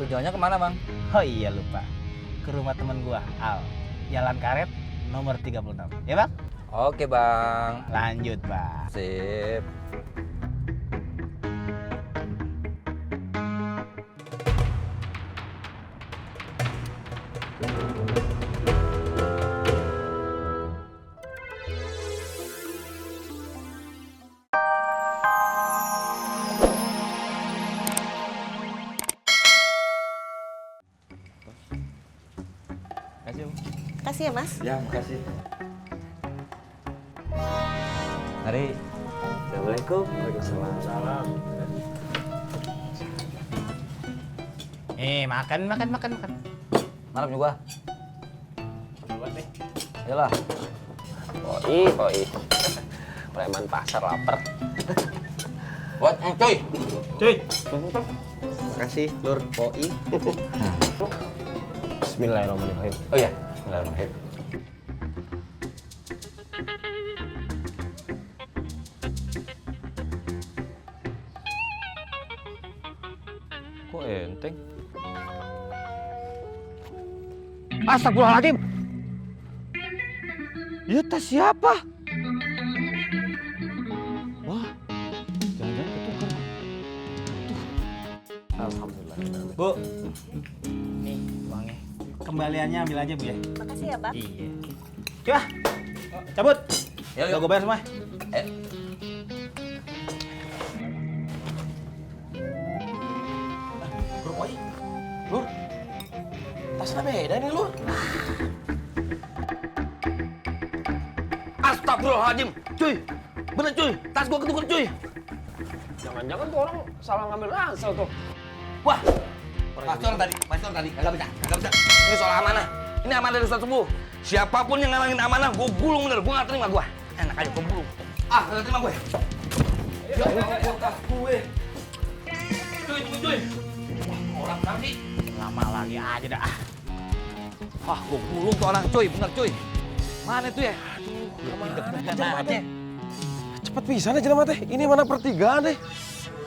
Tujuannya kemana, Bang? Oh iya lupa. Ke rumah temen gua, Al. Jalan Karet nomor 36. Ya, Bang? Oke, Bang. Lanjut, Bang. Sip. Kasih, Bang. Kasih ya, Mas. Ya, makasih. Mari. Assalamualaikum. Waalaikumsalam. Makan. Malam juga. Ayolah. Poi. Preman pasar lapar. Buat cuy. Makasih, Lur. Poi. Bismillahirrahmanirrahim. Oh iya, bismillahirrahmanirrahim. Kok enteng? Astagfirullahaladzim. Ya tas siapa? Wah, jangan-jangan ketukar. Alhamdulillah. Bu. Nih, uangnya. Kembaliannya ambil aja, Bu ya. Makasih ya, Bang. Iya. Coba. Cabut. Yuk, Udah gue bayar semua. Eh, Lur, Poi. Lur. Tasnya beda nih, Lur. Astagfirullahaladzim, cuy. Bener cuy, tas gua ketukar cuy. Jangan-jangan tuh orang salah ngambil ransel tuh. Wah, pasti orang tadi, kagak bisa. Ini soal amanah. Ini amanah dari Ustaz Sepuh. Siapapun yang ngalangin amanah, gua gulung bener. Gua nggak terima gua. Enak aja gua gulung. Nggak terima gue. Ya Allah, tas gue. Cuy, tunggu cuy. Wah, orang tadi. Lama lagi aja dah. Wah, gua gulung tuh orang cuy, bener cuy. Mana tuh ya? Kemana aja? Cepet pisan aja nama teh. Ini mana pertigaan deh.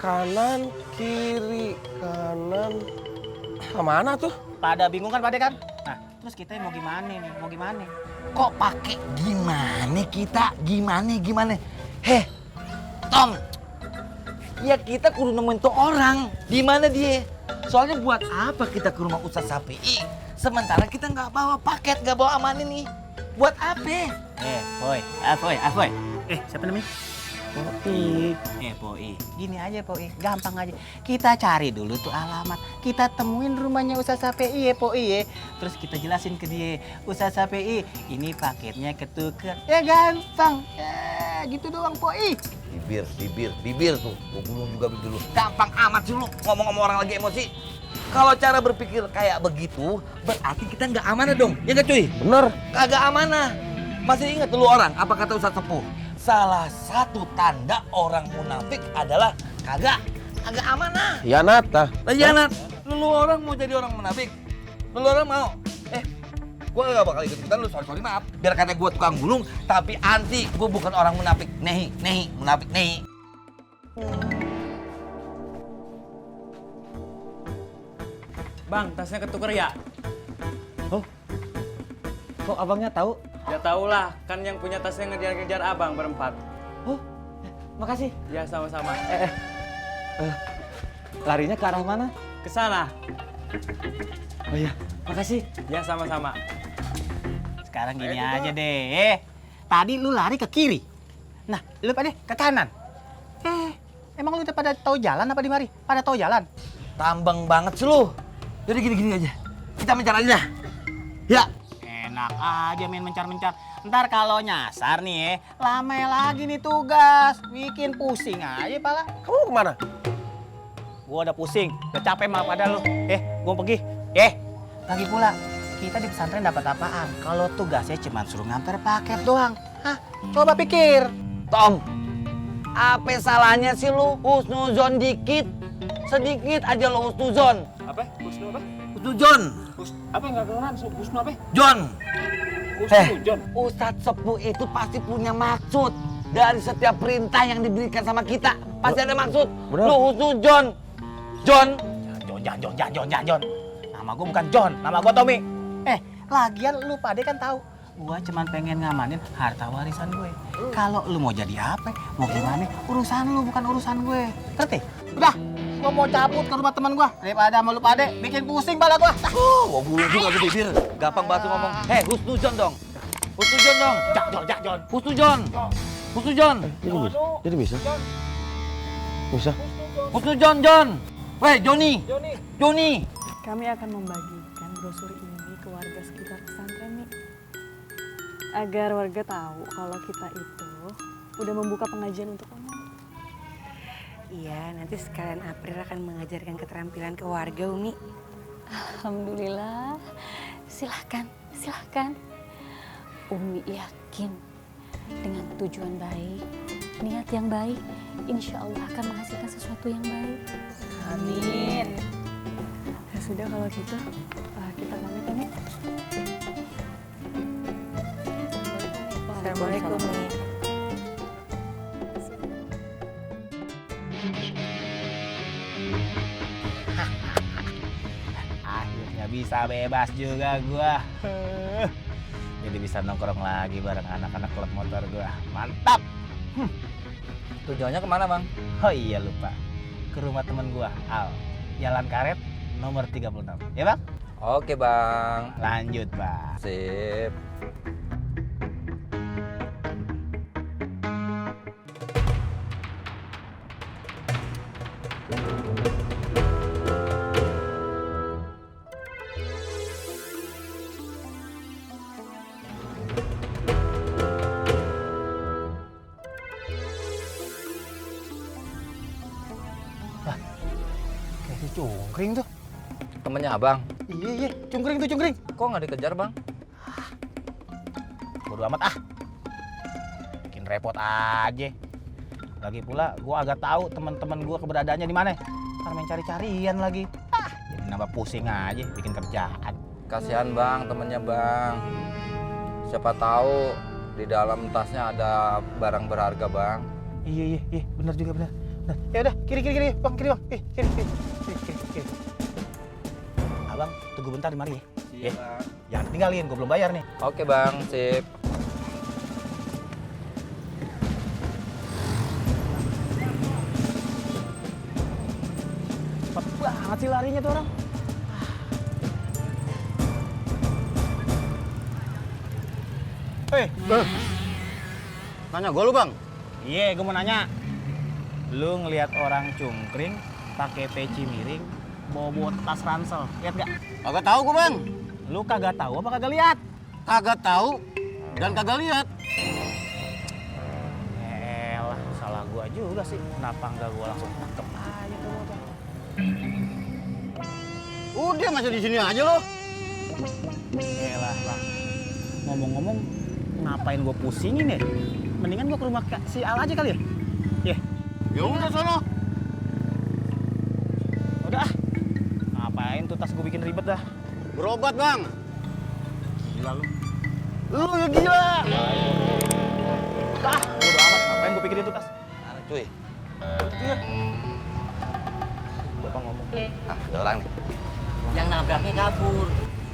Kanan, kiri, kanan. Kemana tuh? Pada bingung kan, pada kan? Nah, terus kita mau gimana nih? Mau gimana? Kok pakai gimana kita? Gimana? Heh, Tom. Ya kita kudu nemuin tuh orang. Di mana dia? Soalnya buat apa kita ke rumah Ustaz Sapi'i? Sementara kita nggak bawa paket, nggak bawa aman ini. Buat apa? Boy. Siapa namanya? Poi. Poi. Gini aja, Poi. Gampang aja. Kita cari dulu tuh alamat. Kita temuin rumahnya Ustaz Sapi'i ya, Poi ya. Terus kita jelasin ke dia, Ustaz Sapi'i, ini paketnya ketuker. Ya gampang. Ya, gitu doang, Poi. Bibir tuh. Gua gulung juga bibir lu. Gampang amat sih lu ngomong sama orang lagi emosi. Kalau cara berpikir kayak begitu, berarti kita nggak amanah dong. Ya nggak cuy? Bener. Kagak amanah. Masih ingat dulu orang, apa kata Ustaz Sepuh? Salah satu tanda orang munafik adalah kagak amanah. Hianat tah. Hianat. Lu orang mau jadi orang munafik? Lu orang mau? Gua gak bakal ikut-ikutan lu, sorry maaf. Biar kata gua tukang gulung, tapi anti gua bukan orang munafik. Nehi, munafik nehi. Bang, tasnya ketuker ya? Oh. Kok abangnya tahu? Ya tau lah, kan yang punya tasnya ngejar-ngejar abang berempat. Oh. Makasih. Ya sama-sama. Larinya ke arah mana? Ke sana. Oh iya, makasih. Ya sama-sama. Sekarang gini aja deh. Tadi lu lari ke kiri. Nah, lu pada ke kanan. Emang lu udah pada tahu jalan apa di mari? Pada tahu jalan? Tambang banget sih lu. Jadi gini aja. Kita mencar aja dah. Ya. Enak aja main mencar-mencar. Ntar kalau nyasar nih lama lagi nih tugas. Bikin pusing aja pala. Kamu kemana? Gua udah pusing, udah capek malah pada lu. Gua pergi. Lagi pula, kita di pesantren dapat apaan? Kalau tugasnya cuma suruh nganter paket doang. Hah? Coba pikir. Tom, apa salahnya sih lu husnuzon dikit? Sedikit aja lu husnuzon. Apa? Husnu apa? Husnuzon. Apa nggak kedengeran? Husnu apa? John. Husnu, John. Ustadz Sepuh itu pasti punya maksud. Dari setiap perintah yang diberikan sama kita. Pasti ada maksud. Bener. Lu husnuzon. John. jangan John. Nama gue bukan John, nama gue Tommy. Lagian lu pade kan tahu, gue cuman pengen ngamanin harta warisan gue. Kalau lu mau jadi apa, mau gimana, urusan lu bukan urusan gue. Ngerti? Udah, gue mau cabut ke rumah teman gue daripada sama lu pade bikin pusing pala gue. Gua gulung juga tuh bibir. Gampang banget tuh ngomong. Husnujon dong. Husnujon dong. John. Husnujon. Jadi bisa? Bisa? Husnujon, John. Weh, Joni. Kami akan membagikan brosur ini ke warga sekitar pesantren nih. Agar warga tahu kalau kita itu udah membuka pengajian untuk umum. Iya, nanti sekalian April akan mengajarkan keterampilan ke warga, Umi. Alhamdulillah. Silahkan. Umi yakin dengan tujuan baik, niat yang baik, insya Allah akan menghasilkan sesuatu yang baik. Amin. Ya sudah kalau gitu, kita pamit ya, Nek. Assalamualaikum, Umi. Akhirnya bisa bebas juga gua. Jadi bisa nongkrong lagi bareng anak-anak klub motor gua. Mantap. Tujuannya kemana, Bang? Oh iya lupa. Ke rumah temen gua, Al. Jalan Karet nomor 36. Ya, Bang? Oke, Bang. Lanjut, Bang. Sip. Kayak si Cungkring tuh. Temennya Abang. Iya, Cungkring tuh, Cungkring. Kok nggak dikejar, Bang? Bodo amat ah. Bikin repot aja. Lagi pula gua agak tahu teman-teman gua keberadaannya di mana. Ntar main cari-carian lagi. Jadi nambah pusing aja bikin kerjaan. Kasihan, Bang, temennya, Bang. Siapa tahu di dalam tasnya ada barang berharga, Bang. Iya, benar juga benar. Nah, ya udah, kiri, Bang, kiri, Bang. Kiri. Abang, tunggu bentar di mari ya. Iya, Bang. Jangan tinggalin, gua belum bayar nih. Oke, Bang. Sip. Cepet banget sih larinya tuh orang. Nanya gue lu bang? Iya, gue mau nanya. Lu ngelihat orang cungkring pakai peci miring, bawa tas ransel, lihat gak? Kagak tahu gue bang. Lu kagak tahu apa kagak lihat? Kagak tahu dan kagak lihat. Elah, salah gua juga sih. Kenapa enggak gua langsung tangkep aja tuh motor? Udah masih di sini aja lo. Elah, Bang. Ngomong-ngomong, ngapain gua pusingin ya? Mendingan gua ke rumah si Al aja kali ya? Ya udah sono. Udah ah. Ngapain tuh tas gua bikin ribet dah? Berobat bang. Gila lu. Lu ya gila. Ah, bodo amat. Ngapain gua pikirin tuh tas? Cuy. Iya. Bapak ngomong. Ada orang nih. Yang nabraknya kabur.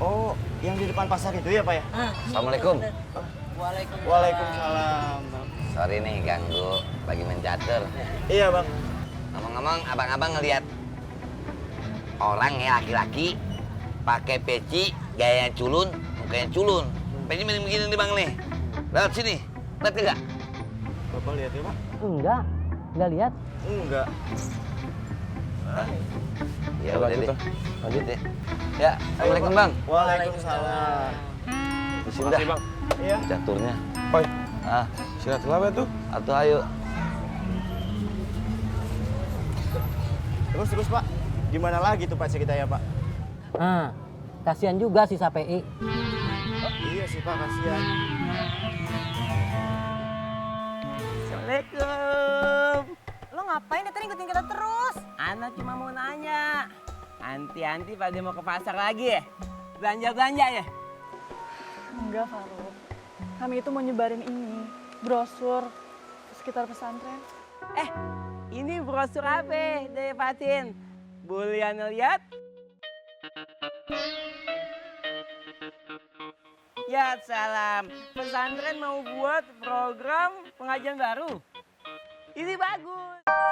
Oh, yang di depan pasar itu ya pak ya? Assalamualaikum. Waalaikumsalam. Sorry nih ganggu, lagi mencatur. Iya bang. Ngomong-ngomong, abang-abang ngelihat orang ya laki-laki pakai peci, gayanya culun, mukanya culun. Peci miring begini nih bang nih. Lewat sini, lihat enggak? Bapak lihat ya pak? Enggak lihat. Enggak. Ya udah deh. Lanjut deh. Ya, assalamualaikum bang. Waalaikumsalam. Di sini dah. Bang. Iya. Caturnya. Poi, Ah, silaturahmi tuh. atau ayo. Terus pak, gimana lagi tuh pak kita ya pak? Kasihan juga si Sapei. Iya sih pak, kasihan. Assalamualaikum. Lo ngapain ya tadi ngikutin kita terus? Ana cuma mau nanya. Anti pada mau ke pasar lagi ya? Belanja ya? Enggak, Farouk. Kami itu mau nyebarin ini, brosur ke sekitar pesantren. Ini brosur apa dari Fatin? Bulian lihat. Ya salam, pesantren mau buat program pengajian baru. Ini bagus.